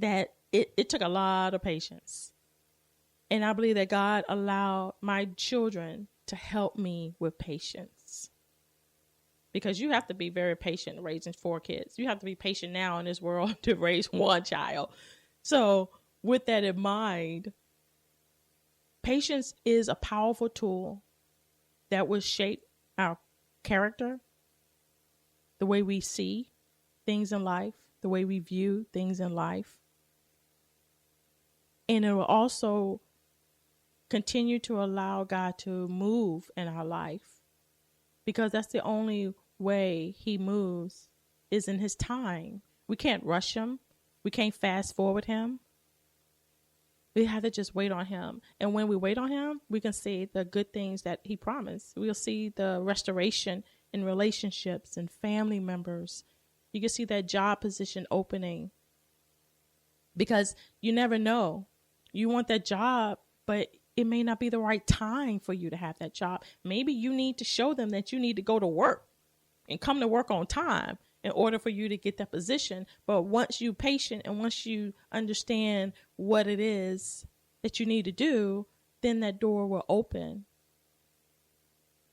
that it took a lot of patience. And I believe that God allowed my children to help me with patience. Because you have to be very patient raising 4 kids. You have to be patient now in this world to raise one child. So with that in mind, patience is a powerful tool that will shape our character, the way we see things in life, the way we view things in life. And it will also continue to allow God to move in our life, because that's the only way he moves is in his time. We can't rush him. We can't fast forward him. We have to just wait on him. And when we wait on him, we can see the good things that he promised. We'll see the restoration in relationships and family members. You can see that job position opening, because you never know. You want that job, but it may not be the right time for you to have that job. Maybe you need to show them that you need to go to work and come to work on time in order for you to get that position. But once you're patient and once you understand what it is that you need to do, then that door will open.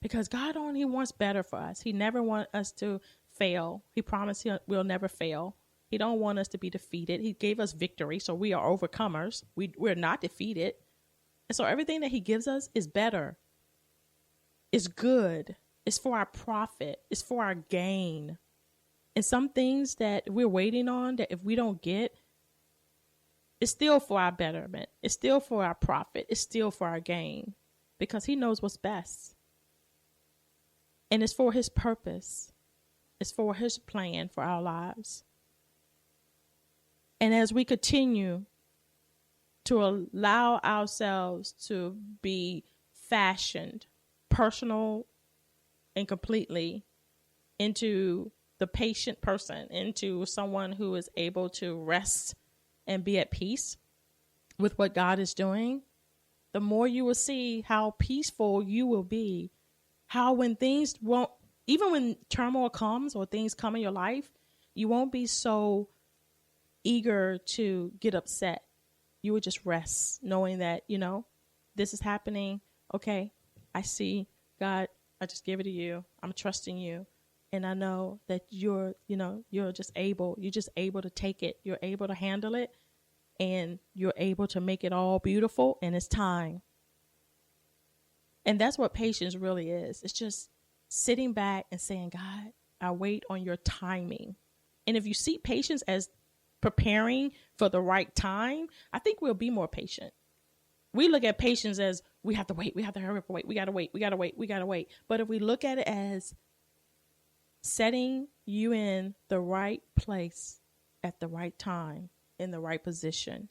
Because God only wants better for us. He never wants us to fail. He promised we'll never fail. He don't want us to be defeated. He gave us victory, so we are overcomers. We're not defeated. And so everything that he gives us is better. It's good. It's for our profit. It's for our gain. And some things that we're waiting on, that if we don't get, it's still for our betterment. It's still for our profit. It's still for our gain, because he knows what's best. And it's for his purpose. It's for his plan for our lives. And as we continue to allow ourselves to be fashioned personal and completely into the patient person, into someone who is able to rest and be at peace with what God is doing, the more you will see how peaceful you will be. How when things won't, even when turmoil comes or things come in your life, you won't be so eager to get upset. You would just rest, knowing that, this is happening. Okay, I see. God, I just give it to you. I'm trusting you. And I know that you're just able to take it. You're able to handle it, and you're able to make it all beautiful in its time. And that's what patience really is. It's just sitting back and saying, God, I wait on your timing. And if you see patience as preparing for the right time, I think we'll be more patient. We look at patience as we have to wait, we have to hurry up and wait, we got to wait. But if we look at it as setting you in the right place at the right time, in the right position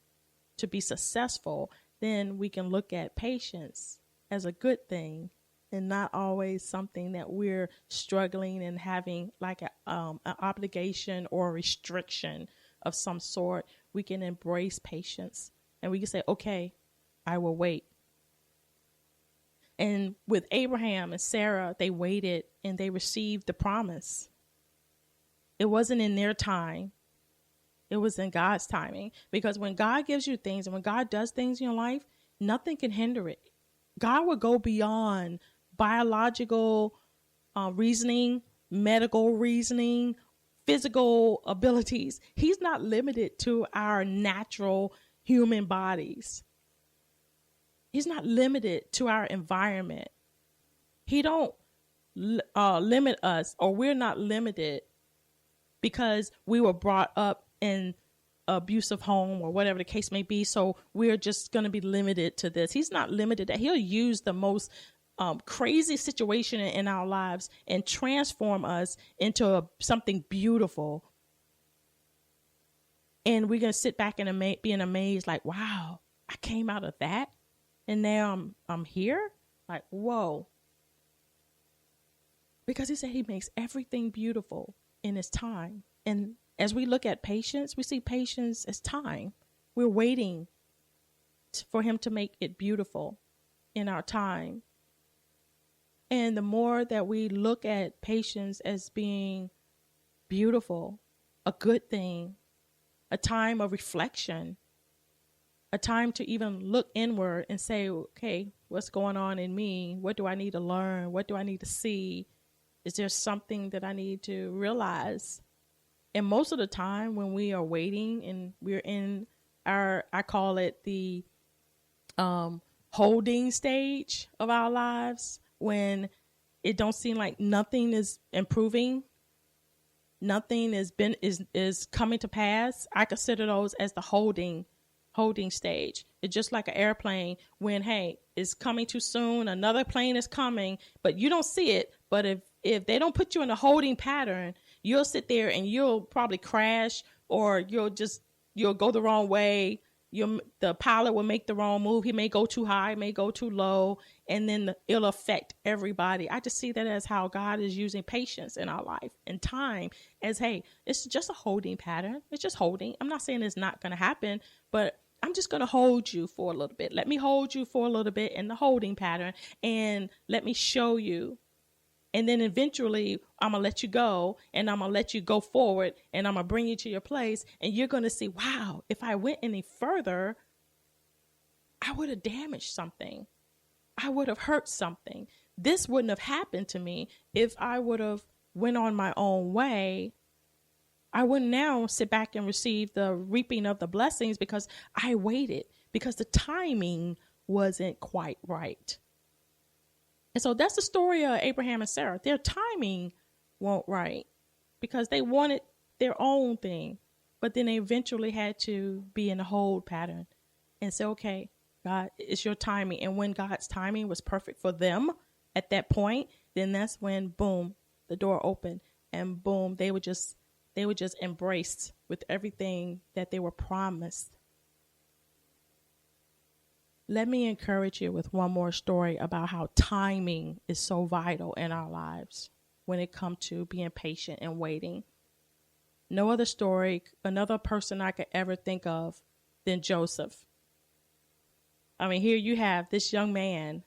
to be successful, then we can look at patience as a good thing and not always something that we're struggling and having like an obligation or a restriction of some sort. We can embrace patience and we can say, okay, I will wait. And with Abraham and Sarah, they waited and they received the promise. It wasn't in their time. It was in God's timing. Because when God gives you things and when God does things in your life, nothing can hinder it. God will go beyond biological reasoning, medical reasoning, physical abilities. He's not limited to our natural human bodies. He's not limited to our environment. He don't limit us, or we're not limited because we were brought up in abusive home or whatever the case may be. So we're just going to be limited to this. He's not limited. That he'll use the most crazy situation in our lives and transform us into something beautiful. And we're going to sit back and being amazed, like, wow, I came out of that. And now I'm here. Like, whoa. Because he said he makes everything beautiful in his time. And as we look at patience, we see patience as time. We're waiting for him to make it beautiful in our time. And the more that we look at patience as being beautiful, a good thing, a time of reflection, a time to even look inward and say, okay, what's going on in me? What do I need to learn? What do I need to see? Is there something that I need to realize? And most of the time when we are waiting and we're in I call it the holding stage of our lives, when it don't seem like nothing is improving, nothing is coming to pass, I consider those as the holding stage. It's just like an airplane when, hey, it's coming too soon, another plane is coming, but you don't see it. But if they don't put you in a holding pattern, you'll sit there and you'll probably crash, or you'll go the wrong way. The pilot will make the wrong move. He may go too high, may go too low, and then it'll affect everybody. I just see that as how God is using patience in our life and time as, hey, it's just a holding pattern. It's just holding. I'm not saying it's not going to happen, but I'm just going to hold you for a little bit. Let me hold you for a little bit in the holding pattern, and let me show you. And then eventually I'm going to let you go, and I'm going to let you go forward, and I'm going to bring you to your place. And you're going to see, wow, if I went any further, I would have damaged something. I would have hurt something. This wouldn't have happened to me if I would have went on my own way. I wouldn't now sit back and receive the reaping of the blessings because I waited, because the timing wasn't quite right. And so that's the story of Abraham and Sarah. Their timing weren't right because they wanted their own thing, but then they eventually had to be in a hold pattern and say, okay, God, it's your timing. And when God's timing was perfect for them at that point, then that's when, boom, the door opened, and boom, they were just embraced with everything that they were promised. Let me encourage you with one more story about how timing is so vital in our lives when it comes to being patient and waiting. No other story, another person I could ever think of than Joseph. I mean, here you have this young man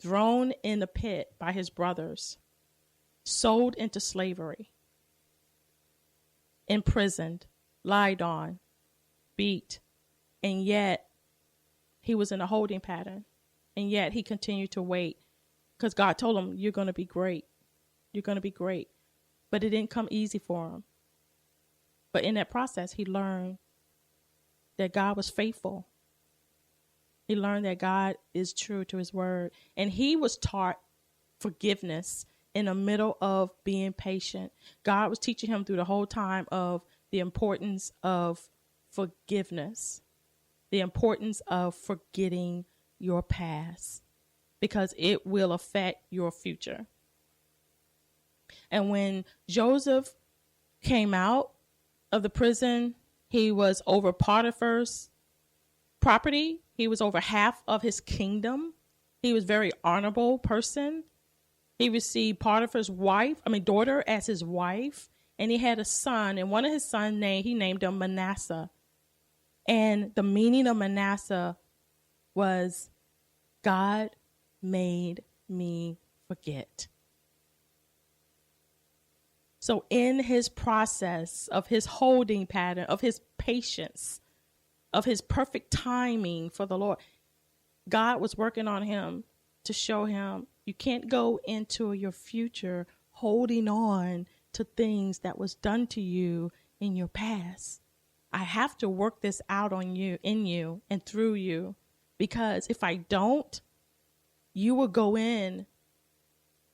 thrown in the pit by his brothers, sold into slavery, imprisoned, lied on, beat, and yet he was in a holding pattern, and yet he continued to wait because God told him, you're going to be great. You're going to be great. But it didn't come easy for him. But in that process, he learned that God was faithful. He learned that God is true to his word. And he was taught forgiveness in the middle of being patient. God was teaching him through the whole time of the importance of forgiveness. The importance of forgetting your past, because it will affect your future. And when Joseph came out of the prison, he was over Potiphar's property. He was over half of his kingdom. He was a very honorable person. He received Potiphar's daughter as his wife, and he had a son, and one of his sons' he named him Manasseh. And the meaning of Manasseh was, God made me forget. So in his process of his holding pattern, of his patience, of his perfect timing for the Lord, God was working on him to show him you can't go into your future holding on to things that was done to you in your past. I have to work this out on you, in you, and through you, because if I don't, you will go in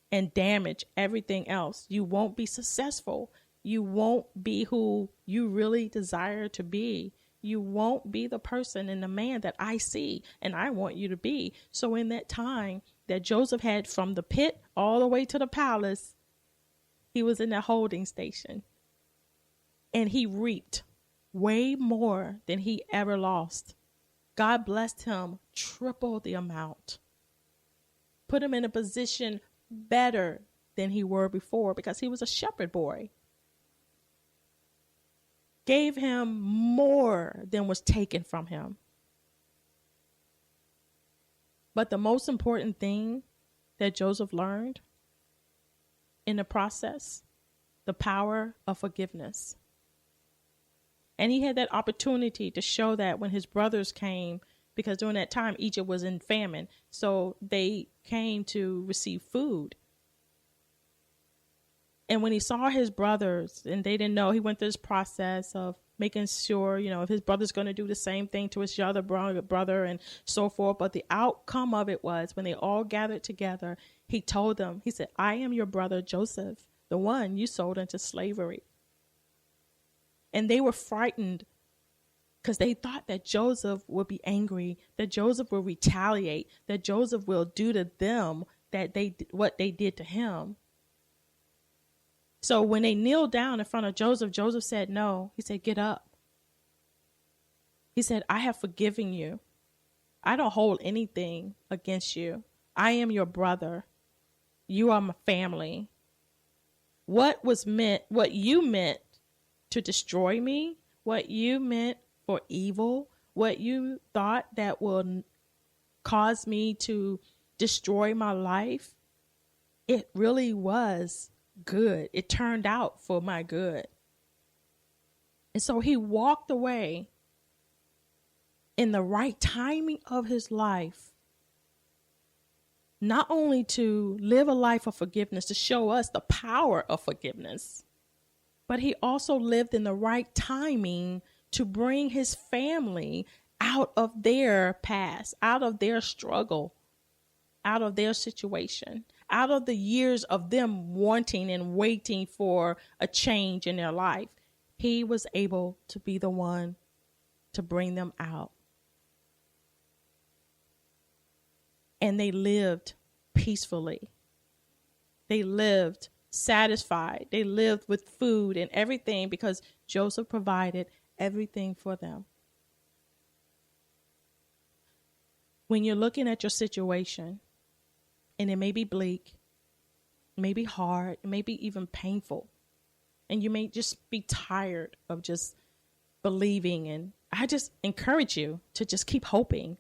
and damage everything else. You won't be successful. You won't be who you really desire to be. You won't be the person and the man that I see and I want you to be. So in that time that Joseph had from the pit all the way to the palace, he was in that holding station, and he reaped way more than he ever lost. God blessed him triple the amount, put him in a position better than he were before because he was a shepherd boy. Gave him more than was taken from him. But the most important thing that Joseph learned in the process, the power of forgiveness. And he had that opportunity to show that when his brothers came, because during that time, Egypt was in famine. So they came to receive food. And when he saw his brothers, and they didn't know, he went through this process of making sure, if his brother's going to do the same thing to his other brother and so forth. But the outcome of it was when they all gathered together, he told them, he said, I am your brother Joseph, the one you sold into slavery. And they were frightened because they thought that Joseph would be angry, that Joseph will retaliate, that Joseph will do to them what they did to him. So when they kneeled down in front of Joseph, Joseph said no. He said, get up. He said, I have forgiven you. I don't hold anything against you. I am your brother. You are my family. What you meant to destroy me, what you meant for evil, what you thought that will cause me to destroy my life, it really was good. It turned out for my good. And so he walked away in the right timing of his life, not only to live a life of forgiveness, to show us the power of forgiveness, but he also lived in the right timing to bring his family out of their past, out of their struggle, out of their situation, out of the years of them wanting and waiting for a change in their life. He was able to be the one to bring them out. And they lived peacefully. They lived satisfied. They lived with food and everything because Joseph provided everything for them. When you're looking at your situation, and it may be bleak, it may be hard, it may be even painful, and you may just be tired of just believing, and I just encourage you to just keep hoping.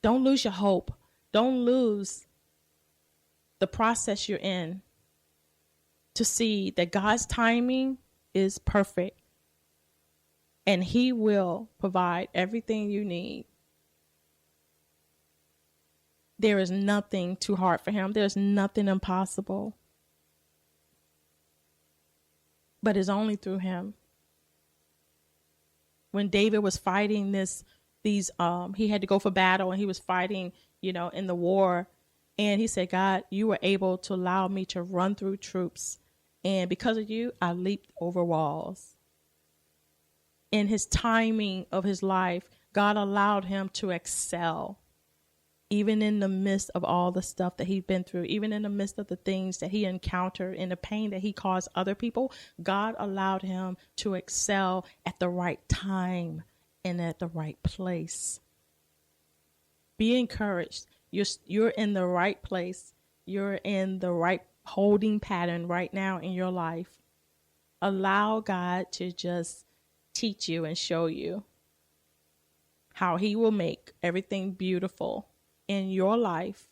Don't lose your hope. Don't lose the process you're in to see that God's timing is perfect and he will provide everything you need. There is nothing too hard for him. There's nothing impossible. But it's only through him. When David was fighting he had to go for battle and he was fighting, in the war. And he said, God, you were able to allow me to run through troops. And because of you, I leaped over walls. In his timing of his life, God allowed him to excel. Even in the midst of all the stuff that he'd been through, even in the midst of the things that he encountered and the pain that he caused other people, God allowed him to excel at the right time and at the right place. Be encouraged. You're in the right place. You're in the right holding pattern right now in your life. Allow God to just teach you and show you how he will make everything beautiful in your life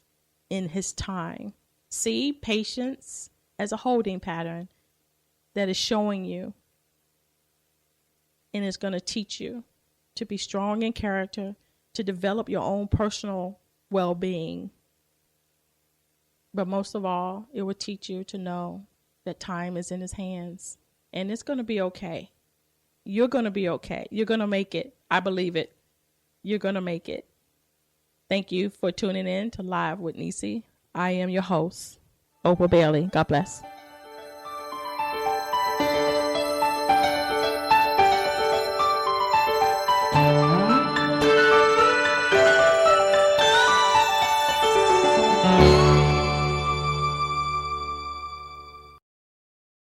in his time. See patience as a holding pattern that is showing you and is going to teach you to be strong in character, to develop your own personal well-being. But most of all, it will teach you to know that time is in his hands and it's going to be okay. You're going to be okay. You're going to make it. I believe it. You're going to make it. Thank you for tuning in to Live with Necee. I am your host, Opal Bailey. God bless.